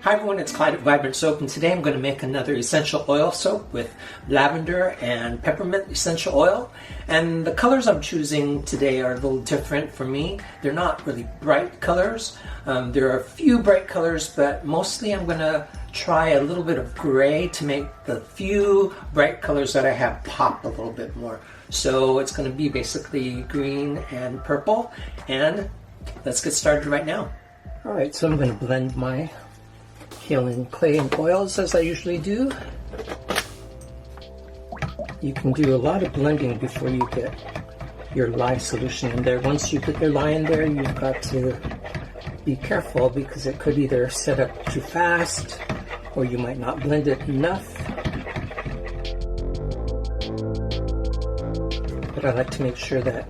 Hi everyone, it's Clyde at Vibrant Soap, and today I'm going to make another essential oil soap with lavender and peppermint essential oil. And the colors I'm choosing today are a little different for me. They're not really bright colors. There are a few bright colors, but mostly I'm going to try a little bit of gray to make the few bright colors that I have pop a little bit more. So it's going to be basically green and purple, and let's get started right now. Alright, so I'm going to blend my healing clay and oils as I usually do. You can do a lot of blending before you get your lye solution in there. Once you put your lye in there, you've got to be careful because it could either set up too fast or you might not blend it enough. But I like to make sure that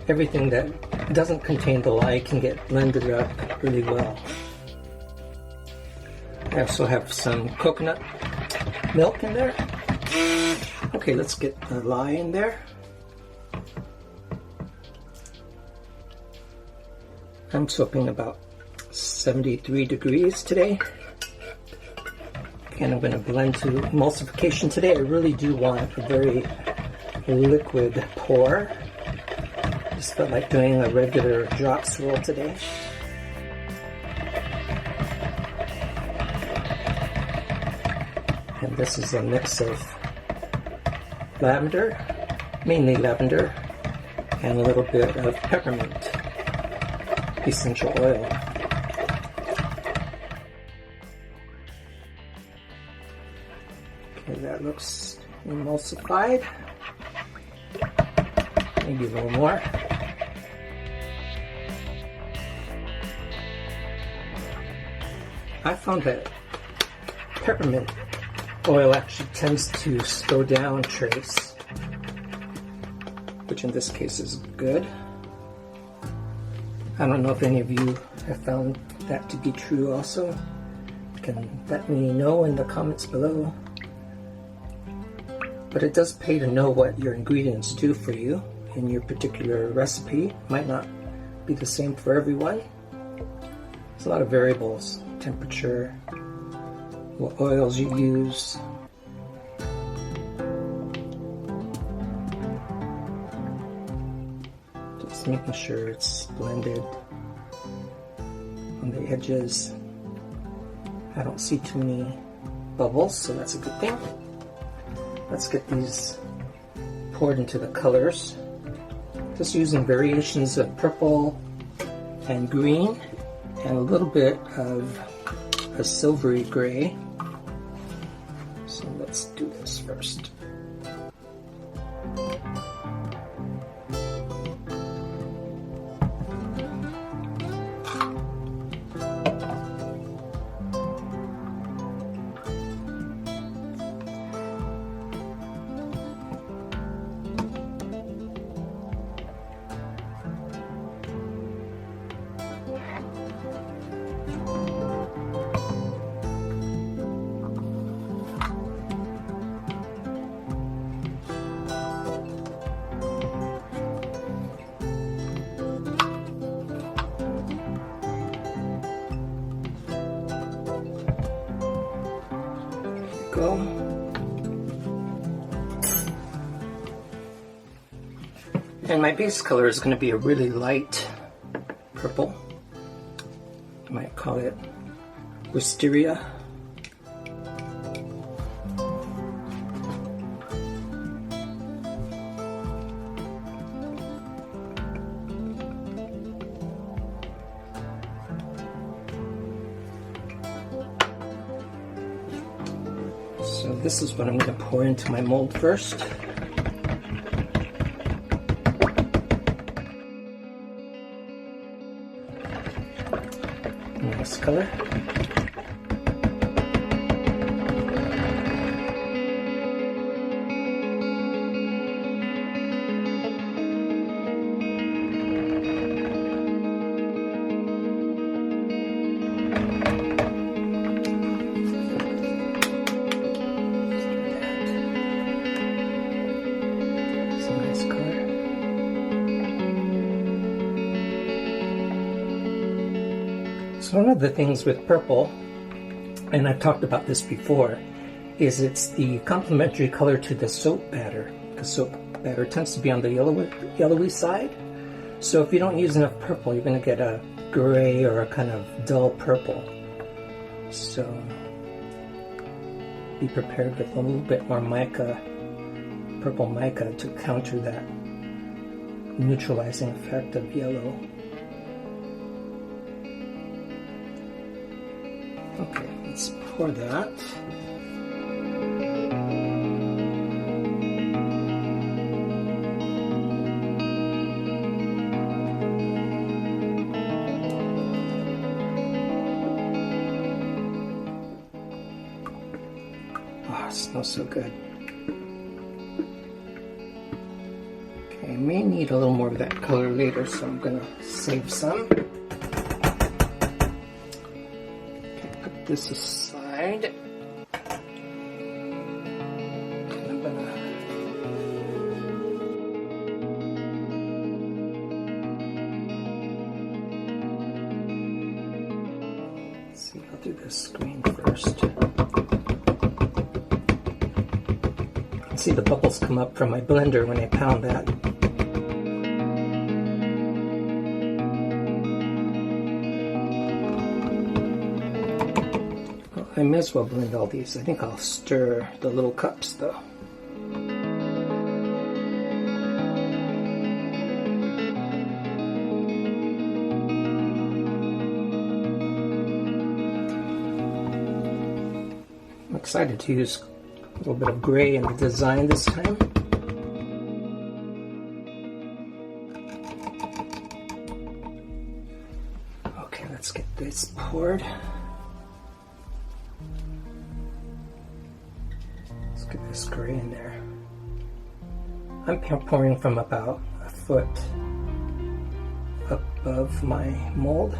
everything that doesn't contain the lye can get blended up really well. I also have some coconut milk in there. Okay, let's get the lye in there. I'm soaping about 73 degrees today. And I'm going to blend to emulsification today. I really do want a very liquid pour. Just felt like doing a regular drop swirl today. And this is a mix of lavender, mainly lavender, and a little bit of peppermint essential oil. Okay, that looks emulsified. Maybe a little more. I found that peppermint oil actually tends to slow down trace, which in this case is good. I don't know if any of you have found that to be true also. You can let me know in the comments below. But it does pay to know what your ingredients do for you in your particular recipe. It might not be the same for everyone. There's a lot of variables: temperature, what oils you use. Just making sure it's blended on the edges. I don't see too many bubbles, so that's a good thing. Let's get these poured into the colors. Just using variations of purple and green and a little bit of a silvery gray. So let's do this first. Go. And my base color is going to be a really light purple. You might call it wisteria. So this is what I'm going to pour into my mold first. Nice color. So one of the things with purple and I've talked about this before, is it's the complementary color to the soap batter. The soap batter tends to be on the yellowy side. So if you don't use enough purple, you're going to get a gray or a kind of dull purple. So be prepared with a little bit more mica, purple mica, to counter that neutralizing effect of yellow. Okay, let's pour that. Oh, it smells so good. Okay, I may need a little more of that color later, so I'm gonna save some. Okay, put this aside. And I'm gonna see, I'll do this screen first. See the bubbles come up from my blender when I pound that. Well, I may as well blend all these. I think I'll stir the little cups though. I'm excited to use a little bit of gray in the design this time. Okay, let's get this poured. Let's get this gray in there. I'm pouring from about a foot above my mold.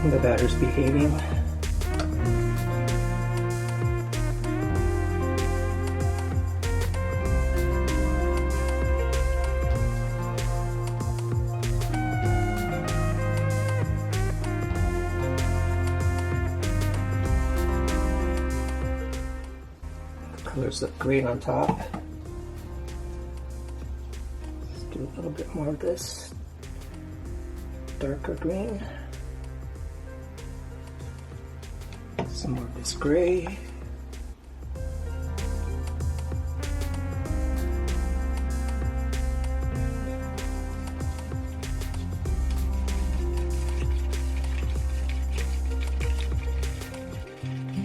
The batter's behaving. The colors look great on top. Let's do a little bit more of this darker green. Some more of this gray.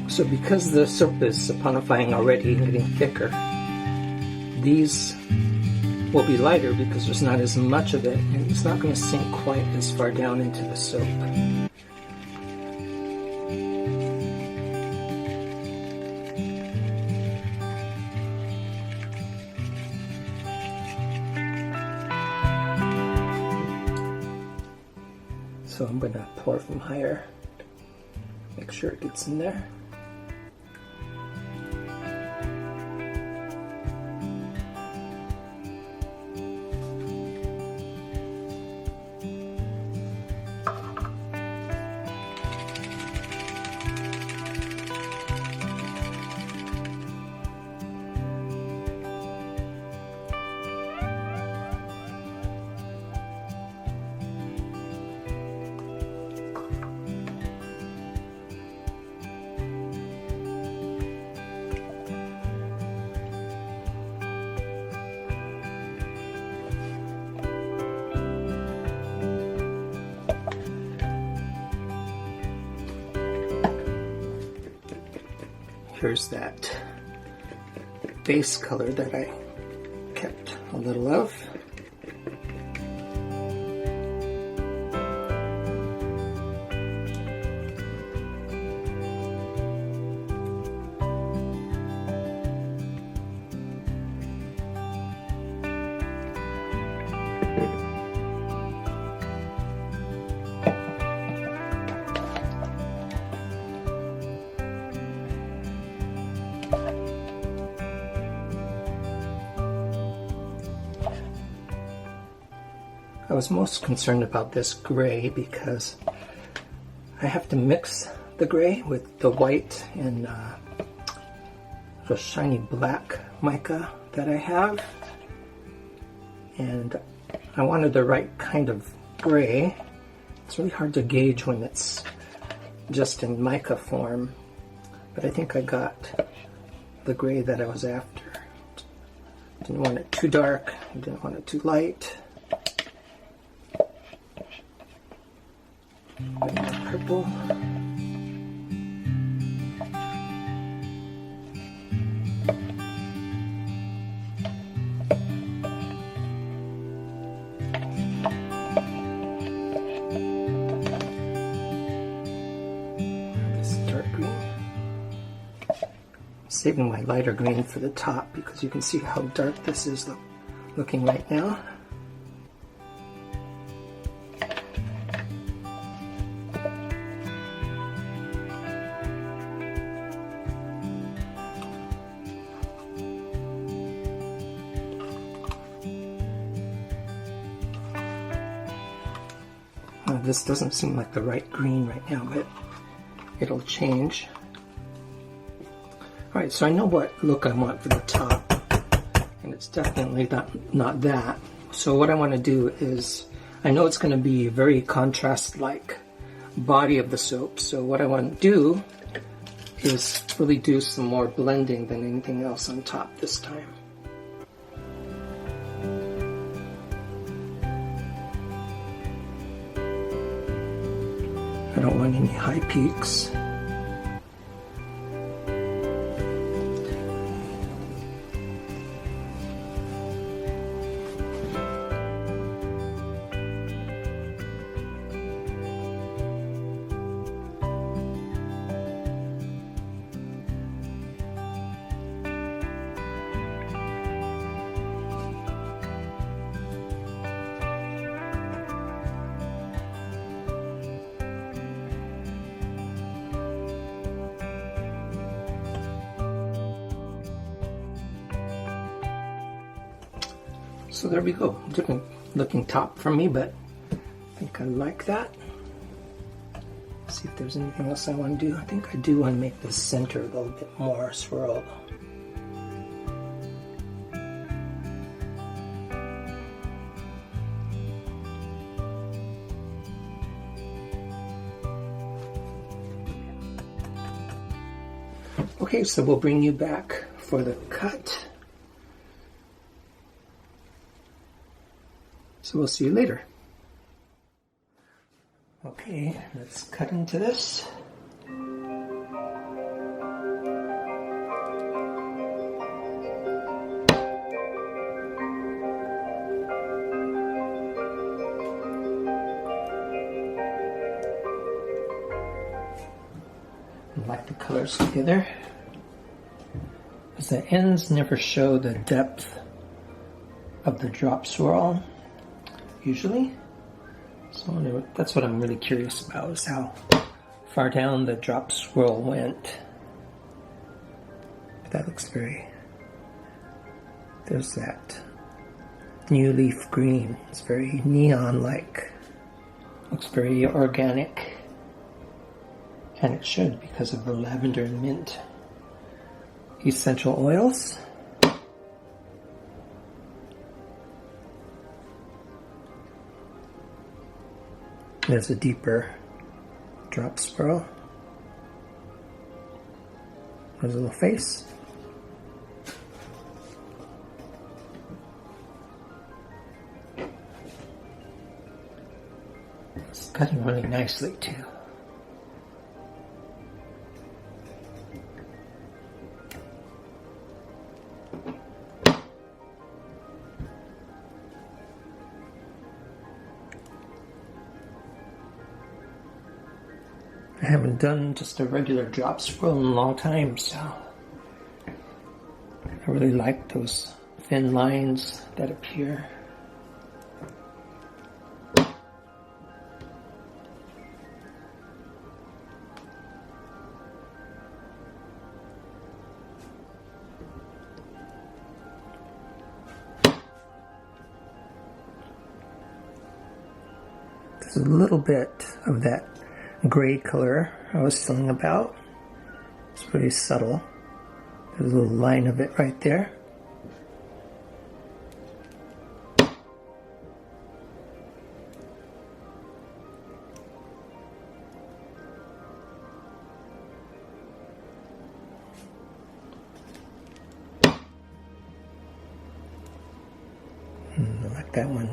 So because the soap is saponifying already and getting thicker, these will be lighter because there's not as much of it, and it's not going to sink quite as far down into the soap. So I'm going to pour from higher, make sure it gets in there. Here's that base color that I kept a little of. I was most concerned about this gray because I have to mix the gray with the white and the shiny black mica that I have. And I wanted the right kind of gray. It's really hard to gauge when it's just in mica form, but I think I got the gray that I was after. Didn't want it too dark, didn't want it too light. Purple. This dark green. Saving my lighter green for the top because you can see how dark this is looking right now. This doesn't seem like the right green right now, but it'll change. Alright, so I know what look I want for the top, and it's definitely not that. So what I want to do is, I know it's going to be a very contrast-like body of the soap, so what I want to do is really do some more blending than anything else on top this time. I don't want any high peaks. So there we go, different looking top for me, but I think I like that. See if there's anything else I want to do. I think I do want to make the center a little bit more swirled. Okay, so we'll bring you back for the cut. So we'll see you later. Okay, let's cut into this. I like the colors together, because the ends never show the depth of the drop swirl usually. So that's what I'm really curious about, is how far down the drop swirl went. But that looks very, there's that new leaf green. It's very neon-like. Looks very organic. And it should, because of the lavender and mint essential oils. There's a deeper drop swirl. There's a little face. It's cutting really nicely too. I haven't done just a regular drop swirl in a long time, so I really like those thin lines that appear. There's a little bit of that gray color I was telling about. It's pretty subtle. There's a little line of it right there. I like that one.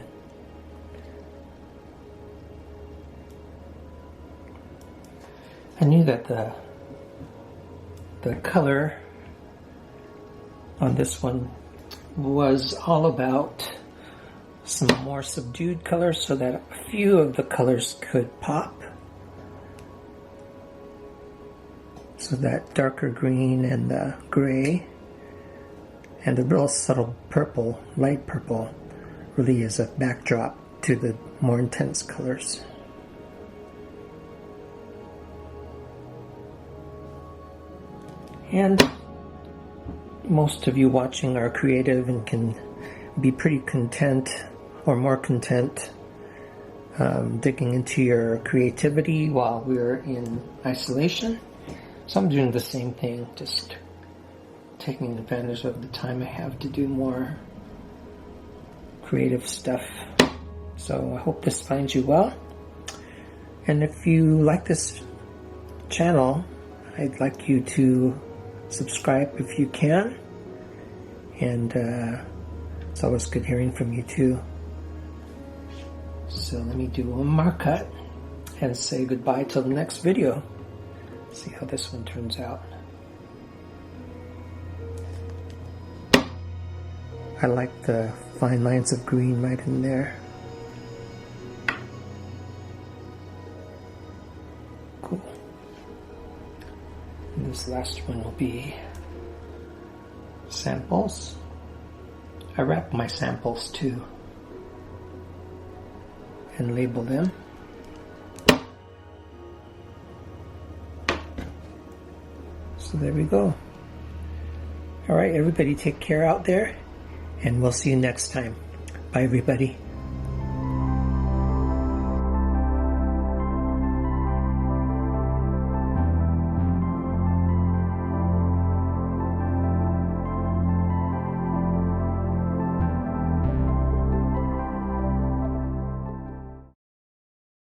I knew that the color on this one was all about some more subdued colors so that a few of the colors could pop. So that darker green and the gray and the real subtle purple, light purple, really is a backdrop to the more intense colors. And most of you watching are creative and can be pretty content or more content digging into your creativity while we're in isolation. So I'm doing the same thing, just taking advantage of the time I have to do more creative stuff. So I hope this finds you well. And if you like this channel, I'd like you to subscribe if you can. And it's always good hearing from you too. So let me do one more cut and say goodbye till the next video. See how this one turns out. I like the fine lines of green right in there. Cool. And this last one will be samples. I wrap my samples too and label them. So there we go. All right, everybody take care out there, and we'll see you next time. Bye, everybody.